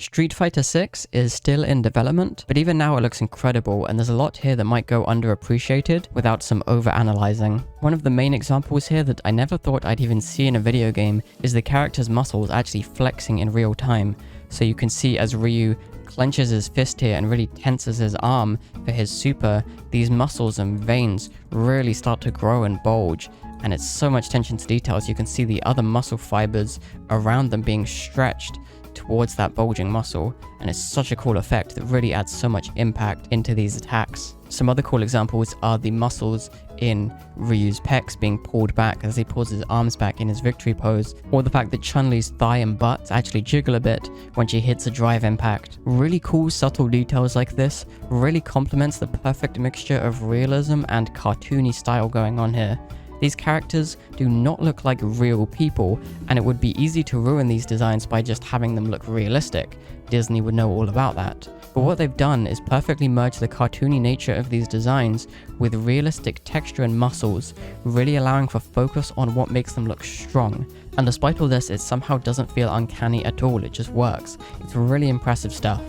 Street Fighter 6 is still in development, but even now it looks incredible, and there's a lot here that might go underappreciated without some over-analyzing. One of the main examples here that I never thought I'd even see in a video game is the character's muscles actually flexing in real time. So you can see as Ryu clenches his fist here and really tenses his arm for his super, these muscles and veins really start to grow and bulge. And it's so much attention to details. You can see the other muscle fibers around them being stretched towards that bulging muscle, and it's such a cool effect that really adds so much impact into these attacks. Some other cool examples are the muscles in Ryu's pecs being pulled back as he pulls his arms back in his victory pose, or the fact that Chun-Li's thigh and butt actually jiggle a bit when she hits a drive impact. Really cool subtle details like this really complements the perfect mixture of realism and cartoony style going on here. These characters do not look like real people, and it would be easy to ruin these designs by just having them look realistic. Disney would know all about that. But what they've done is perfectly merge the cartoony nature of these designs with realistic texture and muscles, really allowing for focus on what makes them look strong. And despite all this, it somehow doesn't feel uncanny at all, it just works. It's really impressive stuff.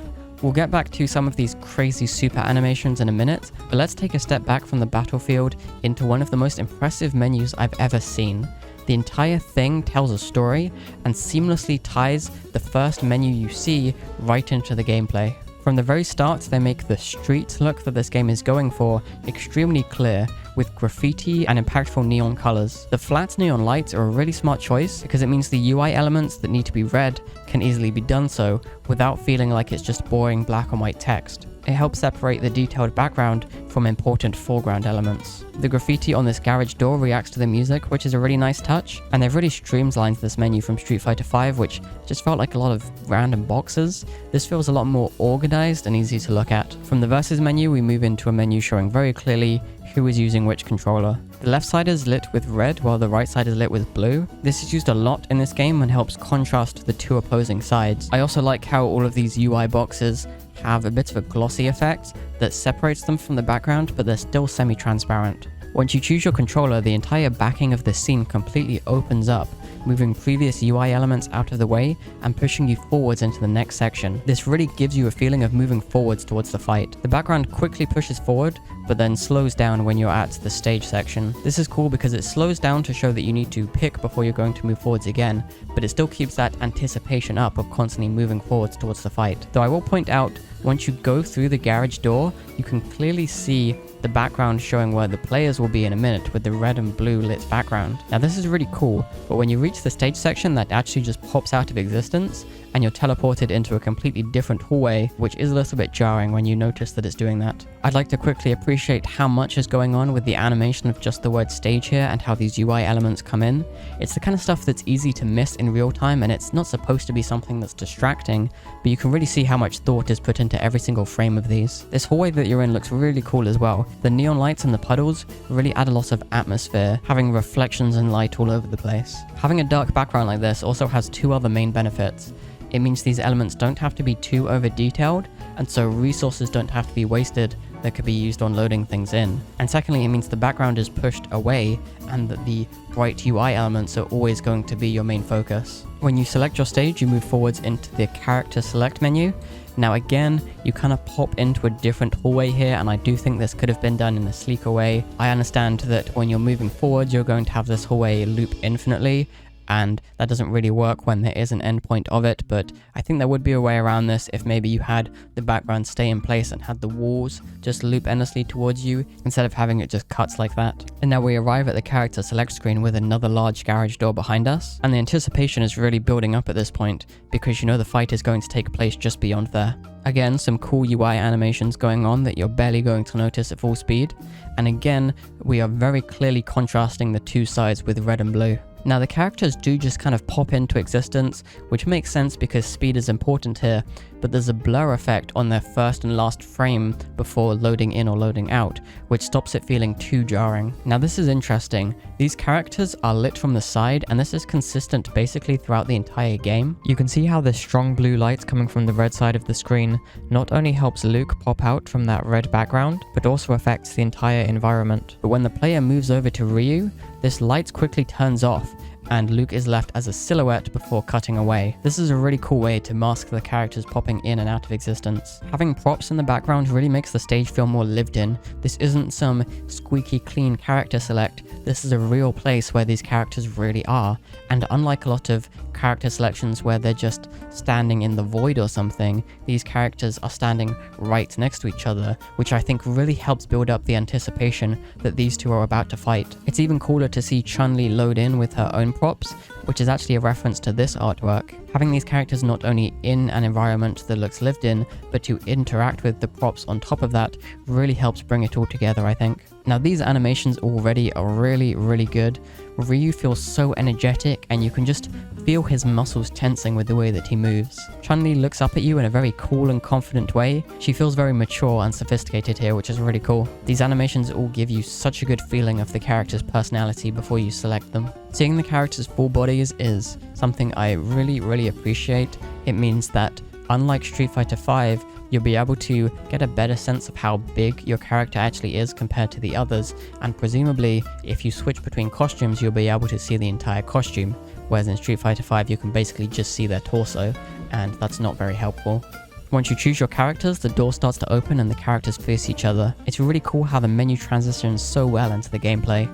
We'll get back to some of these crazy super animations in a minute, but let's take a step back from the battlefield into one of the most impressive menus I've ever seen. The entire thing tells a story and seamlessly ties the first menu you see right into the gameplay. From the very start, they make the street look that this game is going for extremely clear, with graffiti and impactful neon colors. The flat neon lights are a really smart choice because it means the UI elements that need to be read can easily be done so without feeling like it's just boring black and white text. It helps separate the detailed background from important foreground elements. The graffiti on this garage door reacts to the music, which is a really nice touch, and they've really streamlined this menu from Street Fighter V, which just felt like a lot of random boxes. This feels a lot more organized and easy to look at. From the versus menu, we move into a menu showing very clearly who is using which controller. The left side is lit with red while the right side is lit with blue. This is used a lot in this game and helps contrast the two opposing sides. I also like how all of these UI boxes have a bit of a glossy effect that separates them from the background, but they're still semi-transparent. Once you choose your controller, the entire backing of the scene completely opens up, moving previous UI elements out of the way and pushing you forwards into the next section. This really gives you a feeling of moving forwards towards the fight. The background quickly pushes forward, but then slows down when you're at the stage section. This is cool because it slows down to show that you need to pick before you're going to move forwards again, but it still keeps that anticipation up of constantly moving forwards towards the fight. Though I will point out, once you go through the garage door, you can clearly see the background showing where the players will be in a minute with the red and blue lit background. Now this is really cool, but when you reach the stage section, that actually just pops out of existence and you're teleported into a completely different hallway, which is a little bit jarring when you notice that it's doing that. I'd like to quickly appreciate how much is going on with the animation of just the word stage here and how these UI elements come in. It's the kind of stuff that's easy to miss in real time, and it's not supposed to be something that's distracting, but you can really see how much thought is put into every single frame of these. This hallway that you're in looks really cool as well. The neon lights and the puddles really add a lot of atmosphere, having reflections and light all over the place. Having a dark background like this also has two other main benefits. It means these elements don't have to be too over detailed, and so resources don't have to be wasted that could be used on loading things in. And secondly, it means the background is pushed away and that the bright UI elements are always going to be your main focus. When you select your stage, you move forwards into the character select menu. Now again, you kind of pop into a different hallway here, and I do think this could have been done in a sleeker way. I understand that when you're moving forwards, you're going to have this hallway loop infinitely, and that doesn't really work when there is an endpoint of it, but I think there would be a way around this if maybe you had the background stay in place and had the walls just loop endlessly towards you instead of having it just cuts like that. And now we arrive at the character select screen with another large garage door behind us, and the anticipation is really building up at this point because you know the fight is going to take place just beyond there. Again, some cool UI animations going on that you're barely going to notice at full speed, and again, we are very clearly contrasting the two sides with red and blue. Now the characters do just kind of pop into existence, which makes sense because speed is important here, but there's a blur effect on their first and last frame before loading in or loading out, which stops it feeling too jarring. Now this is interesting. These characters are lit from the side, and this is consistent basically throughout the entire game. You can see how the strong blue lights coming from the red side of the screen not only helps Luke pop out from that red background, but also affects the entire environment. But when the player moves over to Ryu, this light quickly turns off, and Luke is left as a silhouette before cutting away. This is a really cool way to mask the characters popping in and out of existence. Having props in the background really makes the stage feel more lived in. This isn't some squeaky clean character select, this is a real place where these characters really are, and unlike a lot of character selections where they're just standing in the void or something, these characters are standing right next to each other, which I think really helps build up the anticipation that these two are about to fight. It's even cooler to see Chun-Li load in with her own props, which is actually a reference to this artwork. Having these characters not only in an environment that looks lived in, but to interact with the props on top of that really helps bring it all together, I think. Now these animations already are really good. Ryu feels so energetic and you can just feel his muscles tensing with the way that he moves. Chun-Li looks up at you in a very cool and confident way. She feels very mature and sophisticated here, which is really cool. These animations all give you such a good feeling of the character's personality before you select them. Seeing the character's full bodies is something I really appreciate. It means that unlike Street Fighter V, you'll be able to get a better sense of how big your character actually is compared to the others, and presumably if you switch between costumes you'll be able to see the entire costume, whereas in Street Fighter V you can basically just see their torso, and that's not very helpful. Once you choose your characters, the door starts to open and the characters face each other. It's really cool how the menu transitions so well into the gameplay.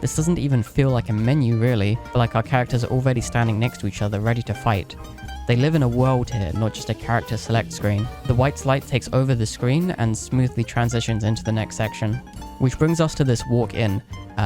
This doesn't even feel like a menu really, but like our characters are already standing next to each other ready to fight. They live in a world here, not just a character select screen. The white light takes over the screen and smoothly transitions into the next section. Which brings us to this walk-in.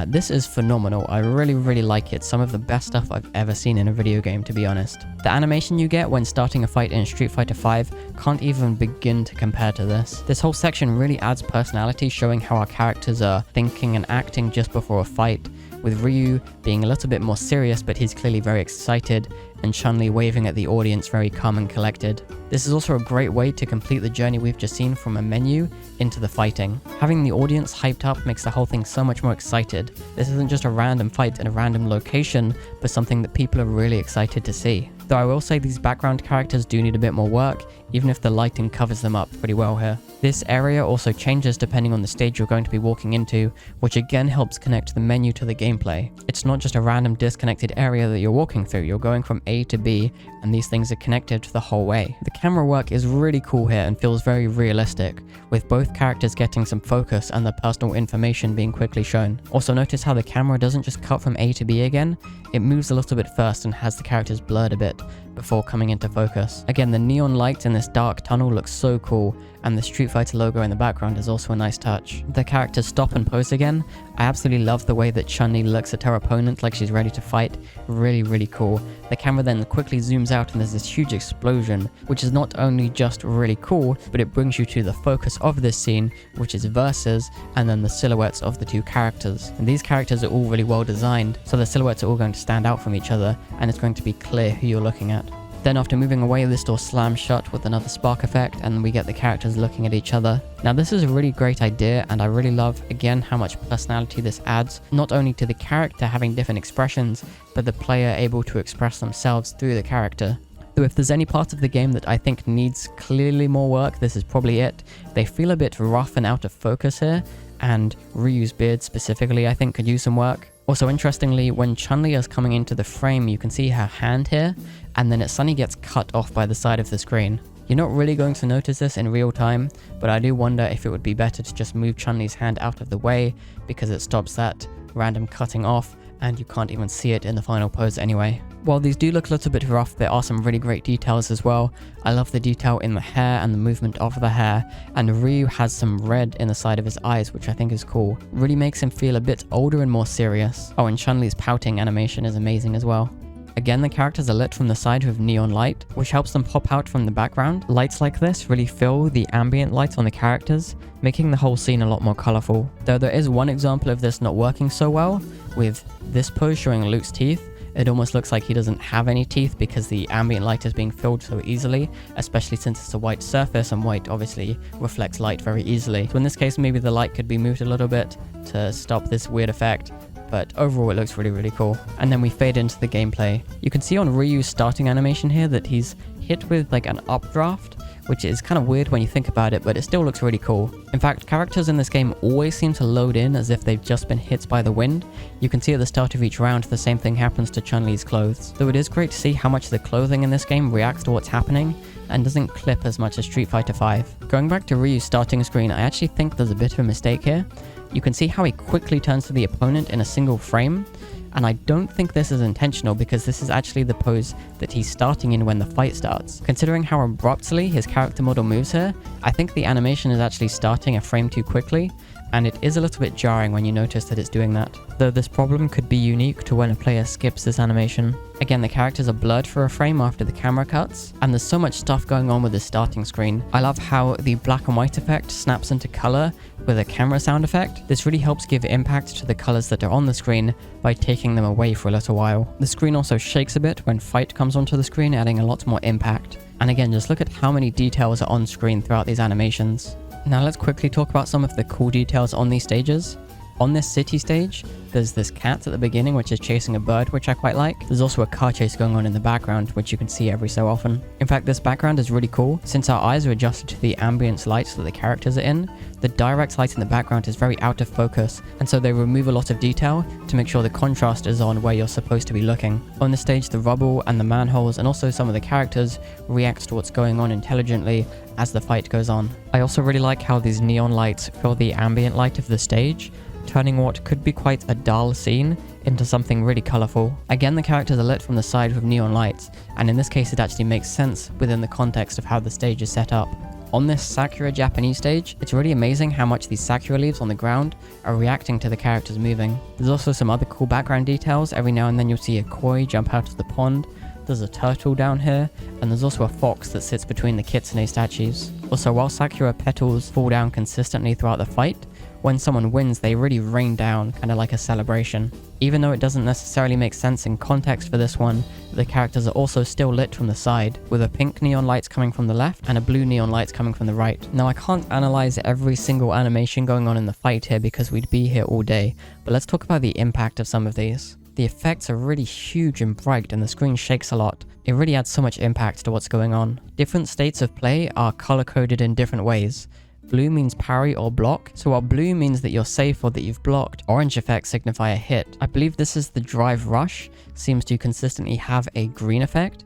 This is phenomenal, I really like it, some of the best stuff I've ever seen in a video game, to be honest. The animation you get when starting a fight in Street Fighter V can't even begin to compare to this. This whole section really adds personality, showing how our characters are thinking and acting just before a fight, with Ryu being a little bit more serious but he's clearly very excited, and Chun-Li waving at the audience very calm and collected. This is also a great way to complete the journey we've just seen from a menu into the fighting. Having the audience hyped up makes the whole thing so much more excited. This isn't just a random fight in a random location, but something that people are really excited to see. Though I will say these background characters do need a bit more work, even if the lighting covers them up pretty well here. This area also changes depending on the stage you're going to be walking into, which again helps connect the menu to the gameplay. It's not just a random disconnected area that you're walking through, you're going from A to B, and these things are connected the whole way. The camera work is really cool here and feels very realistic, with both characters getting some focus and their personal information being quickly shown. Also notice how the camera doesn't just cut from A to B again, it moves a little bit first and has the characters blurred a bit before coming into focus. Again, the neon light in this dark tunnel looks so cool, and the Street Fighter logo in the background is also a nice touch. The characters stop and pose again. I absolutely love the way that Chun-Li looks at her opponent like she's ready to fight. Really cool. The camera then quickly zooms out and there's this huge explosion, which is not only just really cool, but it brings you to the focus of this scene, which is versus, and then the silhouettes of the two characters. And these characters are all really well designed, so the silhouettes are all going to stand out from each other, and it's going to be clear who you're looking at. Then after moving away, this door slams shut with another spark effect, and we get the characters looking at each other. Now this is a really great idea, and I really love again how much personality this adds, not only to the character having different expressions, but the player able to express themselves through the character. Though if there's any part of the game that I think needs clearly more work, this is probably it. They feel a bit rough and out of focus here, and Ryu's beard specifically I think could use some work. Also interestingly, when Chun-Li is coming into the frame, you can see her hand here, and then it suddenly gets cut off by the side of the screen. You're not really going to notice this in real time, but I do wonder if it would be better to just move Chun-Li's hand out of the way, because it stops that random cutting off, and you can't even see it in the final pose anyway. While these do look a little bit rough, there are some really great details as well. I love the detail in the hair and the movement of the hair, and Ryu has some red in the side of his eyes, which I think is cool. Really makes him feel a bit older and more serious. Oh, and Chun-Li's pouting animation is amazing as well. Again, the characters are lit from the side with neon light, which helps them pop out from the background. Lights like this really fill the ambient light on the characters, making the whole scene a lot more colourful. Though there is one example of this not working so well, with this pose showing Luke's teeth. It almost looks like he doesn't have any teeth because the ambient light is being filled so easily, especially since it's a white surface, and white obviously reflects light very easily. So in this case, maybe the light could be moved a little bit to stop this weird effect, but overall it looks really cool. And then we fade into the gameplay. You can see on Ryu's starting animation here that he's hit with like an updraft, which is kind of weird when you think about it, but it still looks really cool. In fact, characters in this game always seem to load in as if they've just been hit by the wind. You can see at the start of each round the same thing happens to Chun-Li's clothes. Though it is great to see how much the clothing in this game reacts to what's happening and doesn't clip as much as Street Fighter V. Going back to Ryu's starting screen, I actually think there's a bit of a mistake here. You can see how he quickly turns to the opponent in a single frame, and I don't think this is intentional because this is actually the pose that he's starting in when the fight starts. Considering how abruptly his character model moves here, I think the animation is actually starting a frame too quickly, and it is a little bit jarring when you notice that it's doing that. Though this problem could be unique to when a player skips this animation. Again, the characters are blurred for a frame after the camera cuts, and there's so much stuff going on with the starting screen. I love how the black and white effect snaps into color with a camera sound effect. This really helps give impact to the colors that are on the screen by taking them away for a little while. The screen also shakes a bit when fight comes onto the screen, adding a lot more impact. And again, just look at how many details are on screen throughout these animations. Now let's quickly talk about some of the cool details on these stages. On this city stage, there's this cat at the beginning which is chasing a bird, which I quite like. There's also a car chase going on in the background, which you can see every so often. In fact, this background is really cool. Since our eyes are adjusted to the ambience lights that the characters are in, the direct light in the background is very out of focus, and so they remove a lot of detail to make sure the contrast is on where you're supposed to be looking. On this stage, the rubble and the manholes and also some of the characters react to what's going on intelligently as the fight goes on. I also really like how these neon lights fill the ambient light of the stage, turning what could be quite a dull scene into something really colourful. Again, the characters are lit from the side with neon lights, and in this case it actually makes sense within the context of how the stage is set up. On this Sakura Japanese stage, it's really amazing how much these Sakura leaves on the ground are reacting to the characters moving. There's also some other cool background details. Every now and then you'll see a koi jump out of the pond, there's a turtle down here, and there's also a fox that sits between the kitsune statues. Also, while Sakura petals fall down consistently throughout the fight, when someone wins, they really rain down, kind of like a celebration. Even though it doesn't necessarily make sense in context for this one, the characters are also still lit from the side, with a pink neon lights coming from the left and a blue neon lights coming from the right. Now, I can't analyze every single animation going on in the fight here because we'd be here all day, but let's talk about the impact of some of these. The effects are really huge and bright and the screen shakes a lot. It really adds so much impact to what's going on. Different states of play are color-coded in different ways. Blue means parry or block, so while blue means that you're safe or that you've blocked, orange effects signify a hit. I believe this is the drive rush, seems to consistently have a green effect,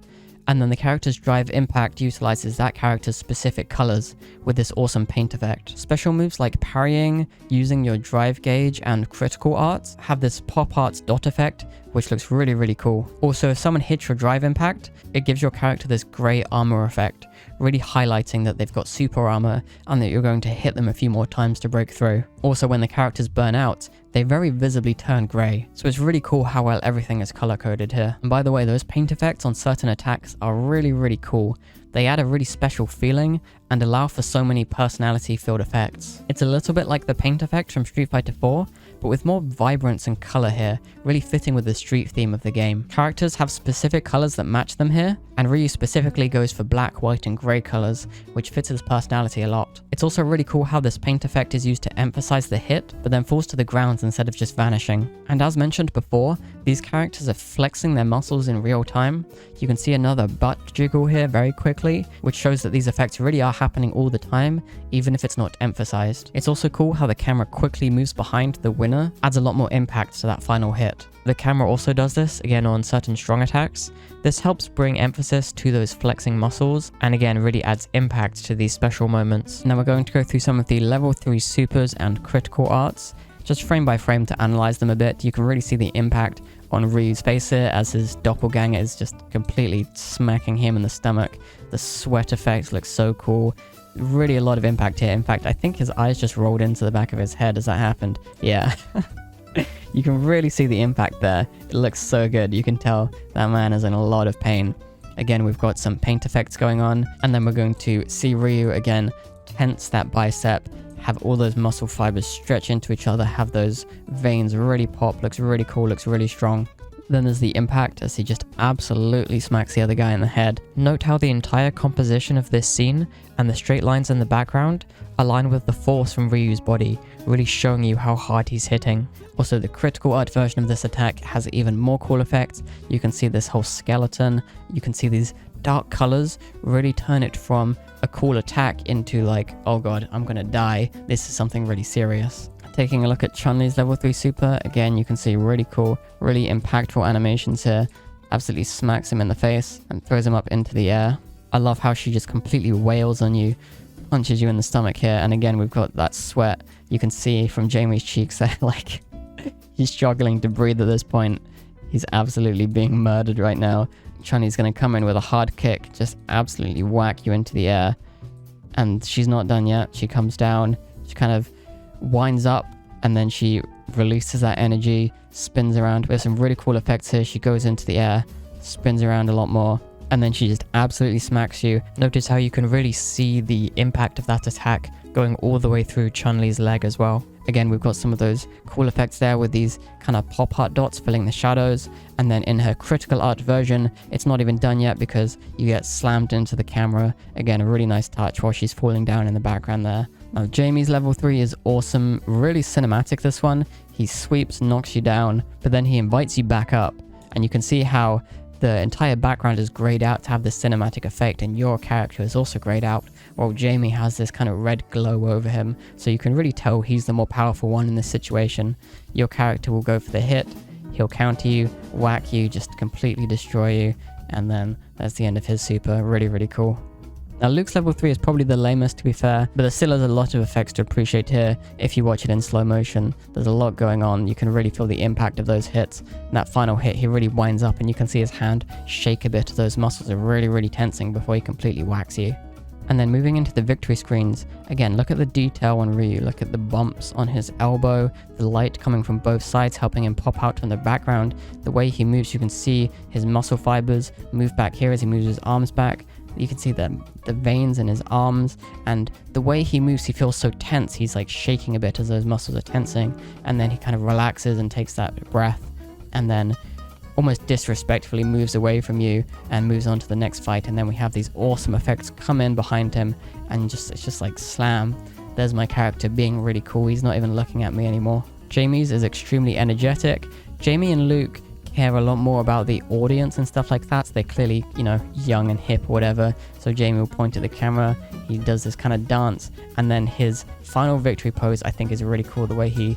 and then the character's drive impact utilizes that character's specific colors with this awesome paint effect. Special moves like parrying, using your drive gauge, and critical arts have this pop arts dot effect, which looks really, really cool. Also, if someone hits your drive impact, it gives your character this grey armor effect, really highlighting that they've got super armor and that you're going to hit them a few more times to break through. Also, when the characters burn out, they very visibly turn grey. So it's really cool how well everything is color coded here. And by the way, those paint effects on certain attacks are really, really cool. They add a really special feeling and allow for so many personality-filled effects. It's a little bit like the paint effect from Street Fighter 4, but with more vibrance and color here, really fitting with the street theme of the game. Characters have specific colors that match them here, and Ryu specifically goes for black, white, and grey colors, which fits his personality a lot. It's also really cool how this paint effect is used to emphasize the hit, but then falls to the ground instead of just vanishing. And as mentioned before, these characters are flexing their muscles in real time. You can see another butt jiggle here very quickly, which shows that these effects really are happening all the time, even if it's not emphasized. It's also cool how the camera quickly moves behind the winner, adds a lot more impact to that final hit. The camera also does this, again on certain strong attacks. This helps bring emphasis to those flexing muscles, and again really adds impact to these special moments. Now we're going to go through some of the level 3 supers and critical arts, just frame by frame to analyze them a bit. You can really see the impact on Ryu's face here as his doppelganger is just completely smacking him in the stomach. The sweat effect looks so cool. Really a lot of impact here. In fact, I think his eyes just rolled into the back of his head as that happened. Yeah. You can really see the impact there. It looks so good. You can tell that man is in a lot of pain. Again, we've got some paint effects going on, and then we're going to see Ryu again tense that bicep, have all those muscle fibers stretch into each other, have those veins really pop, looks really cool, looks really strong. Then there's the impact as he just absolutely smacks the other guy in the head. Note how the entire composition of this scene and the straight lines in the background align with the force from Ryu's body, really showing you how hard he's hitting. Also, the critical art version of this attack has even more cool effects. You can see this whole skeleton, you can see these dark colors really turn it from a cool attack into like, oh god, I'm gonna die. This is something really serious. Taking a look at Chun-Li's level 3 super, again, you can see really cool, really impactful animations here. Absolutely smacks him in the face and throws him up into the air. I love how she just completely wails on you, punches you in the stomach here, and again, we've got that sweat. You can see from Jamie's cheeks there, like, he's struggling to breathe at this point. He's absolutely being murdered right now. Chun-Li's gonna come in with a hard kick, just absolutely whack you into the air. And she's not done yet. She comes down, she kind of winds up, and then she releases that energy, spins around. There's some really cool effects here. She goes into the air, spins around a lot more, and then she just absolutely smacks you. Notice how you can really see the impact of that attack going all the way through Chun-Li's leg as well. Again, we've got some of those cool effects there with these kind of pop art dots filling the shadows. And then in her critical art version, it's not even done yet because you get slammed into the camera. Again, a really nice touch while she's falling down in the background there. Now, Jamie's level 3 is awesome, really cinematic this one. He sweeps, knocks you down, but then he invites you back up. And you can see how the entire background is grayed out to have this cinematic effect, and your character is also grayed out, while Jamie has this kind of red glow over him, so you can really tell he's the more powerful one in this situation. Your character will go for the hit, he'll counter you, whack you, just completely destroy you, and then that's the end of his super. Really, really cool. Now, Luke's level 3 is probably the lamest, to be fair, but there still is a lot of effects to appreciate here if you watch it in slow motion. There's a lot going on. You can really feel the impact of those hits. And that final hit, he really winds up, and you can see his hand shake a bit. Those muscles are really, really tensing before he completely whacks you. And then moving into the victory screens, again, look at the detail on Ryu. Look at the bumps on his elbow, the light coming from both sides helping him pop out from the background. The way he moves, you can see his muscle fibers move back here as he moves his arms back. You can see the veins in his arms, and the way he moves, he feels so tense. He's like shaking a bit as those muscles are tensing, and then he kind of relaxes and takes that breath, and then almost disrespectfully moves away from you and moves on to the next fight. And then we have these awesome effects come in behind him, and it's just like slam. There's my character being really cool. He's not even looking at me anymore. Jamie's is extremely energetic. Jamie and Luke care a lot more about the audience and stuff like that. So they're clearly, you know, young and hip or whatever. So Jamie will point at the camera. He does this kind of dance, and then his final victory pose I think is really cool. The way he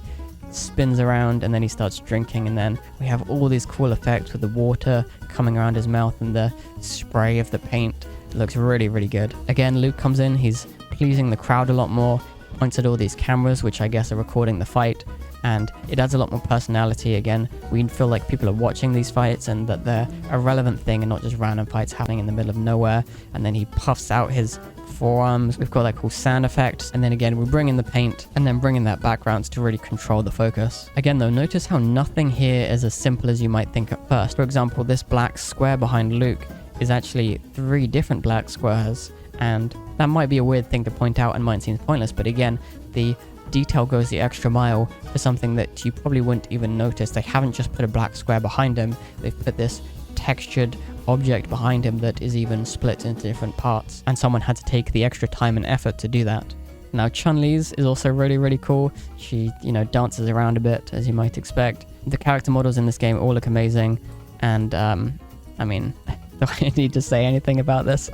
spins around and then he starts drinking, and then we have all these cool effects with the water coming around his mouth and the spray of the paint. It looks really, really good. Again, Luke comes in. He's pleasing the crowd a lot more. Points at all these cameras, which I guess are recording the fight, and it adds a lot more personality. Again, we feel like people are watching these fights and that they're a relevant thing and not just random fights happening in the middle of nowhere. And then he puffs out his forearms. We've got that cool sound effect, and then again we bring in the paint and then bring in that background to really control the focus. Again though, notice how nothing here is as simple as you might think at first. For example, this black square behind Luke is actually 3 different black squares, and that might be a weird thing to point out and might seem pointless, but again, the detail goes the extra mile for something that you probably wouldn't even notice. They haven't just put a black square behind him, they've put this textured object behind him that is even split into different parts, and someone had to take the extra time and effort to do that. Now, Chun-Li's is also really, really cool. She, you know, dances around a bit, as you might expect. The character models in this game all look amazing, and I mean, do I need to say anything about this?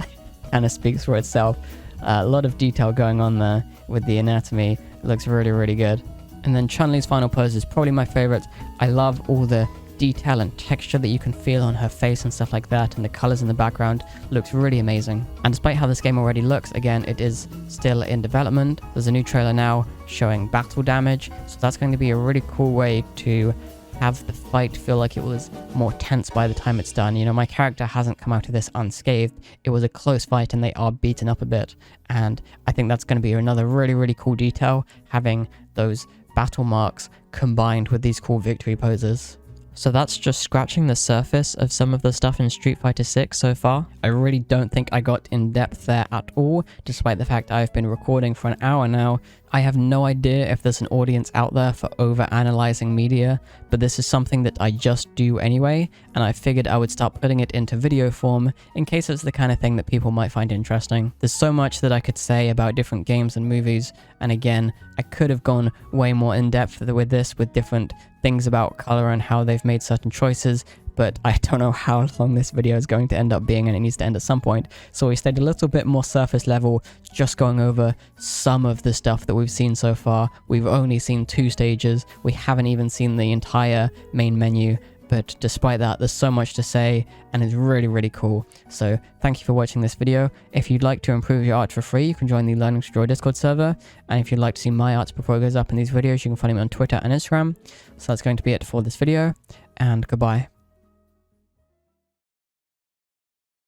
Kind of speaks for itself. A lot of detail going on there with the anatomy. It looks really, really good. And then Chun-Li's final pose is probably my favorite. I love all the detail and texture that you can feel on her face and stuff like that, and the colors in the background looks really amazing. And despite how this game already looks, again, it is still in development. There's a new trailer now showing battle damage, so that's going to be a really cool way to have the fight feel like it was more tense by the time it's done. You know, my character hasn't come out of this unscathed. It was a close fight and they are beaten up a bit, and I think that's going to be another really, really cool detail, having those battle marks combined with these cool victory poses. So that's just scratching the surface of some of the stuff in Street Fighter 6 so far. I really don't think I got in depth there at all, despite the fact I've been recording for an hour now. I have no idea if there's an audience out there for over-analyzing media, but this is something that I just do anyway, and I figured I would start putting it into video form in case it's the kind of thing that people might find interesting. There's so much that I could say about different games and movies, and again, I could have gone way more in depth with this, with different things about color and how they've made certain choices, but I don't know how long this video is going to end up being, and it needs to end at some point. So we stayed a little bit more surface level, just going over some of the stuff that we've seen so far. We've only seen 2 stages. We haven't even seen the entire main menu. But despite that, there's so much to say, and it's really, really cool. So thank you for watching this video. If you'd like to improve your art for free, you can join the Learning to Draw Discord server. And if you'd like to see my art before it goes up in these videos, you can find me on Twitter and Instagram. So that's going to be it for this video, and goodbye.